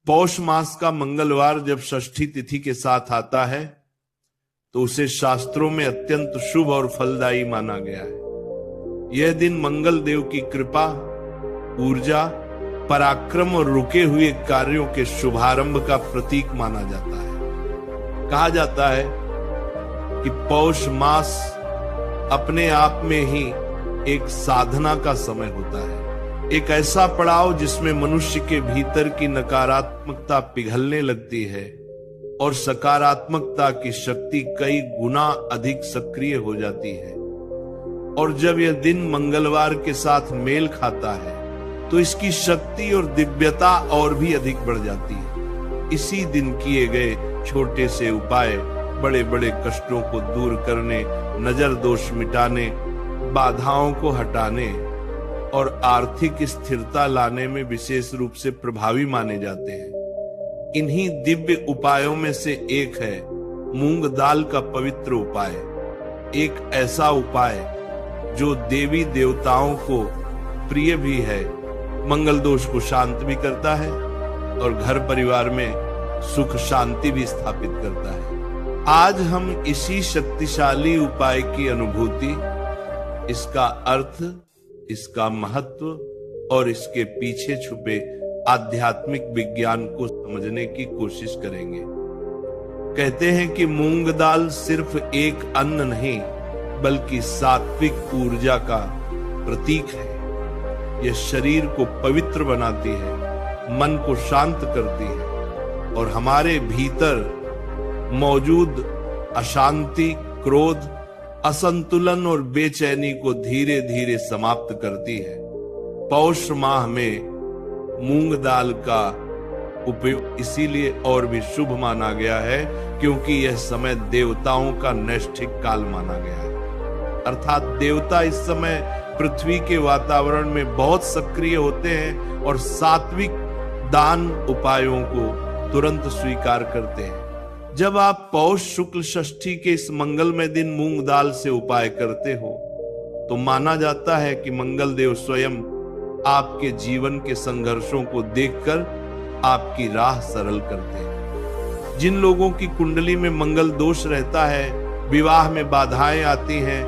पौष मास का मंगलवार जब षष्ठी तिथि के साथ आता है तो उसे शास्त्रों में अत्यंत शुभ और फलदायी माना गया है। यह दिन मंगल देव की कृपा, ऊर्जा, पराक्रम और रुके हुए कार्यों के शुभारंभ का प्रतीक माना जाता है। कहा जाता है कि पौष मास अपने आप में ही एक साधना का समय होता है, एक ऐसा पड़ाव जिसमें मनुष्य के भीतर की नकारात्मकता पिघलने लगती है और सकारात्मकता की शक्ति कई गुना अधिक सक्रिय हो जाती है। और जब यह दिन मंगलवार के साथ मेल खाता है तो इसकी शक्ति और दिव्यता और भी अधिक बढ़ जाती है। इसी दिन किए गए छोटे से उपाय बड़े बड़े कष्टों को दूर करने, नजर दोष मिटाने, बाधाओं को हटाने और आर्थिक स्थिरता लाने में विशेष रूप से प्रभावी माने जाते हैं। इन्हीं दिव्य उपायों में से एक है मूंग दाल का पवित्र उपाय। एक ऐसा उपाय जो देवी देवताओं को प्रिय भी है, मंगल दोष को शांत भी करता है और घर परिवार में सुख शांति भी स्थापित करता है। आज हम इसी शक्तिशाली उपाय की अनुभूति, इसका अर्थ, इसका महत्व और इसके पीछे छुपे आध्यात्मिक विज्ञान को समझने की कोशिश करेंगे। कहते हैं कि मूंग दाल सिर्फ एक अन्न नहीं बल्कि सात्विक ऊर्जा का प्रतीक है। यह शरीर को पवित्र बनाती है, मन को शांत करती है और हमारे भीतर मौजूद अशांति, क्रोध, असंतुलन और बेचैनी को धीरे धीरे समाप्त करती है। पौष माह में मूंग दाल का उपयोग इसीलिए और भी शुभ माना गया है क्योंकि यह समय देवताओं का नैष्ठिक काल माना गया है। अर्थात देवता इस समय पृथ्वी के वातावरण में बहुत सक्रिय होते हैं और सात्विक दान उपायों को तुरंत स्वीकार करते हैं। जब आप पौष शुक्ल षष्ठी के इस मंगलमय दिन मूंग दाल से उपाय करते हो तो माना जाता है कि मंगल देव स्वयं आपके जीवन के संघर्षों को देखकर आपकी राह सरल करते हैं। जिन लोगों की कुंडली में मंगल दोष रहता है, विवाह में बाधाएं आती हैं,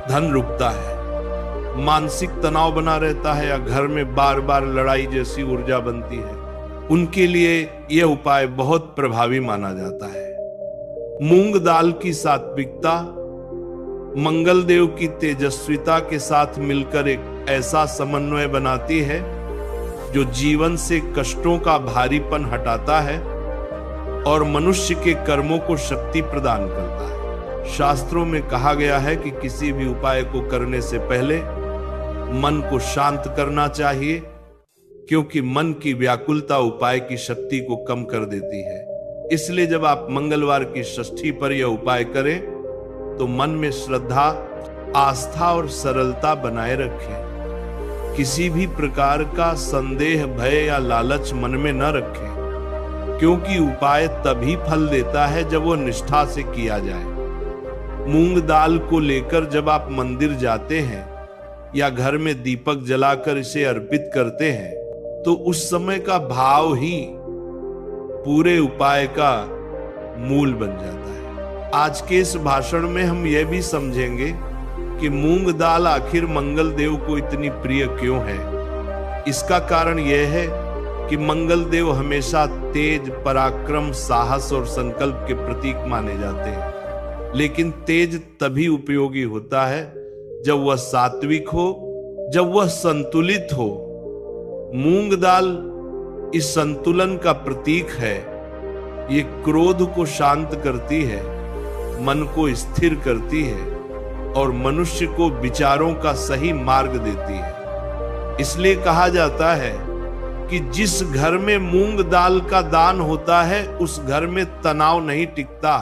धन रुकता है, मानसिक तनाव बना रहता है या घर में बार बार लड़ाई जैसी ऊर्जा बनती है, उनके लिए यह उपाय बहुत प्रभावी माना जाता है। मूंग दाल की सात्विकता मंगल देव की तेजस्विता के साथ मिलकर एक ऐसा समन्वय बनाती है जो जीवन से कष्टों का भारीपन हटाता है और मनुष्य के कर्मों को शक्ति प्रदान करता है। शास्त्रों में कहा गया है कि किसी भी उपाय को करने से पहले मन को शांत करना चाहिए क्योंकि मन की व्याकुलता उपाय की शक्ति को कम कर देती है। इसलिए जब आप मंगलवार की षष्ठी पर यह उपाय करें तो मन में श्रद्धा, आस्था और सरलता बनाए रखें। किसी भी प्रकार का संदेह, भय या लालच मन में न रखें क्योंकि उपाय तभी फल देता है जब वो निष्ठा से किया जाए। मूंग दाल को लेकर जब आप मंदिर जाते हैं या घर में दीपक जलाकर इसे अर्पित करते हैं तो उस समय का भाव ही पूरे उपाय का मूल बन जाता है। आज के इस भाषण में हम यह भी समझेंगे कि मूंग दाल आखिर मंगल देव को इतनी प्रिय क्यों है। इसका कारण यह है कि मंगल देव हमेशा तेज, पराक्रम, साहस और संकल्प के प्रतीक माने जाते हैं। लेकिन तेज तभी उपयोगी होता है जब वह सात्विक हो, जब वह संतुलित हो। मूंग दाल इस संतुलन का प्रतीक है। ये क्रोध को शांत करती है, मन को स्थिर करती है और मनुष्य को विचारों का सही मार्ग देती है। इसलिए कहा जाता है कि जिस घर में मूंग दाल का दान होता है उस घर में तनाव नहीं टिकता,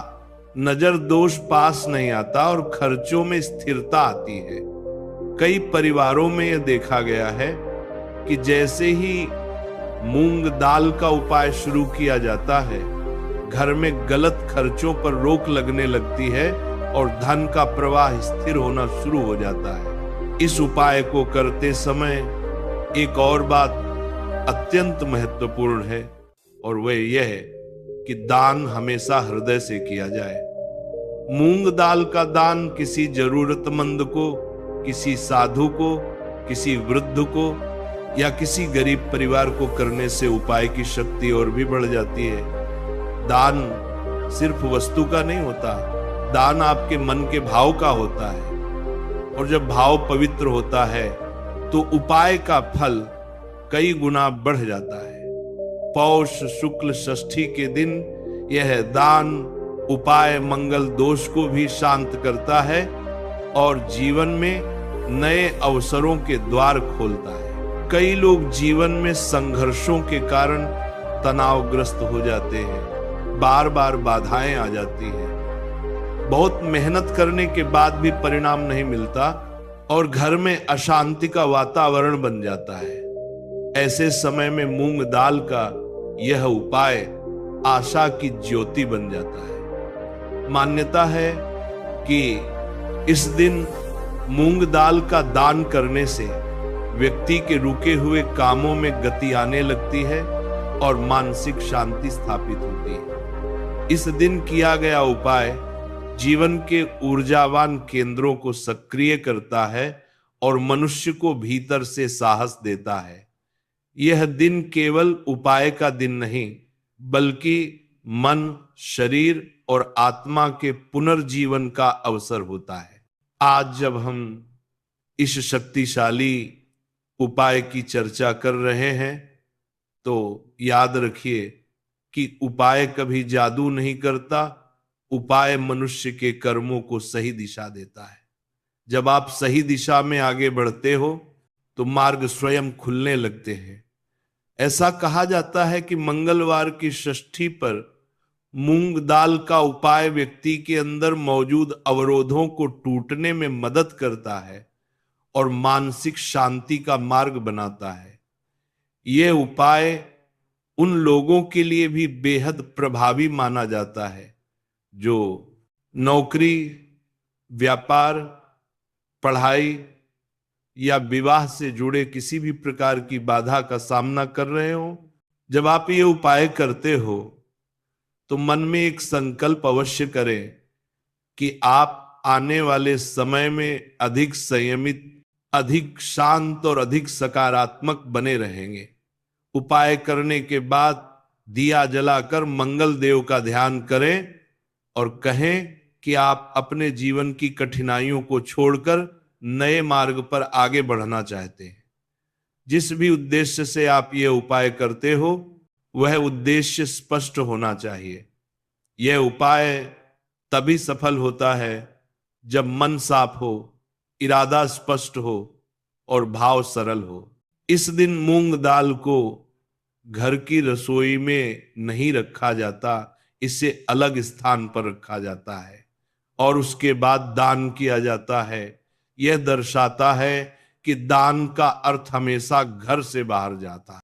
नजर दोष पास नहीं आता और खर्चों में स्थिरता आती है। कई परिवारों में यह देखा गया है कि जैसे ही मूंग दाल का उपाय शुरू किया जाता है, घर में गलत खर्चों पर रोक लगने लगती है और धन का प्रवाह स्थिर होना शुरू हो जाता है। इस उपाय को करते समय एक और बात अत्यंत महत्वपूर्ण है और वह यह है कि दान हमेशा हृदय से किया जाए। मूंग दाल का दान किसी जरूरतमंद को, किसी साधु को, किसी वृद्ध को या किसी गरीब परिवार को करने से उपाय की शक्ति और भी बढ़ जाती है। दान सिर्फ वस्तु का नहीं होता, दान आपके मन के भाव का होता है, और जब भाव पवित्र होता है तो उपाय का फल कई गुना बढ़ जाता है। पौष शुक्ल षष्ठी के दिन यह दान उपाय मंगल दोष को भी शांत करता है और जीवन में नए अवसरों के द्वार खोलता है। कई लोग जीवन में संघर्षों के कारण तनावग्रस्त हो जाते हैं, बार बार बाधाएं आ जाती हैं, बहुत मेहनत करने के बाद भी परिणाम नहीं मिलता और घर में अशांति का वातावरण बन जाता है। ऐसे समय में मूंग दाल का यह उपाय आशा की ज्योति बन जाता है। मान्यता है कि इस दिन मूंग दाल का दान करने से व्यक्ति के रुके हुए कामों में गति आने लगती है और मानसिक शांति स्थापित होती है। इस दिन किया गया उपाय जीवन के ऊर्जावान केंद्रों को सक्रिय करता है और मनुष्य को भीतर से साहस देता है। यह दिन केवल उपाय का दिन नहीं, बल्कि मन, शरीर और आत्मा के पुनर्जीवन का अवसर होता है। आज जब हम इस शक्तिशाली उपाय की चर्चा कर रहे हैं तो याद रखिए कि उपाय कभी जादू नहीं करता, उपाय मनुष्य के कर्मों को सही दिशा देता है। जब आप सही दिशा में आगे बढ़ते हो तो मार्ग स्वयं खुलने लगते हैं। ऐसा कहा जाता है कि मंगलवार की षष्ठी पर मूंग दाल का उपाय व्यक्ति के अंदर मौजूद अवरोधों को टूटने में मदद करता है और मानसिक शांति का मार्ग बनाता है। यह उपाय उन लोगों के लिए भी बेहद प्रभावी माना जाता है जो नौकरी, व्यापार, पढ़ाई या विवाह से जुड़े किसी भी प्रकार की बाधा का सामना कर रहे हो। जब आप ये उपाय करते हो तो मन में एक संकल्प अवश्य करें कि आप आने वाले समय में अधिक संयमित, अधिक शांत और अधिक सकारात्मक बने रहेंगे। उपाय करने के बाद दिया जलाकर मंगल देव का ध्यान करें और कहें कि आप अपने जीवन की कठिनाइयों को छोड़कर नए मार्ग पर आगे बढ़ना चाहते हैं। जिस भी उद्देश्य से आप ये उपाय करते हो वह उद्देश्य स्पष्ट होना चाहिए। यह उपाय तभी सफल होता है जब मन साफ हो, इरादा स्पष्ट हो और भाव सरल हो। इस दिन मूंग दाल को घर की रसोई में नहीं रखा जाता, इसे अलग स्थान पर रखा जाता है और उसके बाद दान किया जाता है। यह दर्शाता है कि दान का अर्थ हमेशा घर से बाहर जाता है।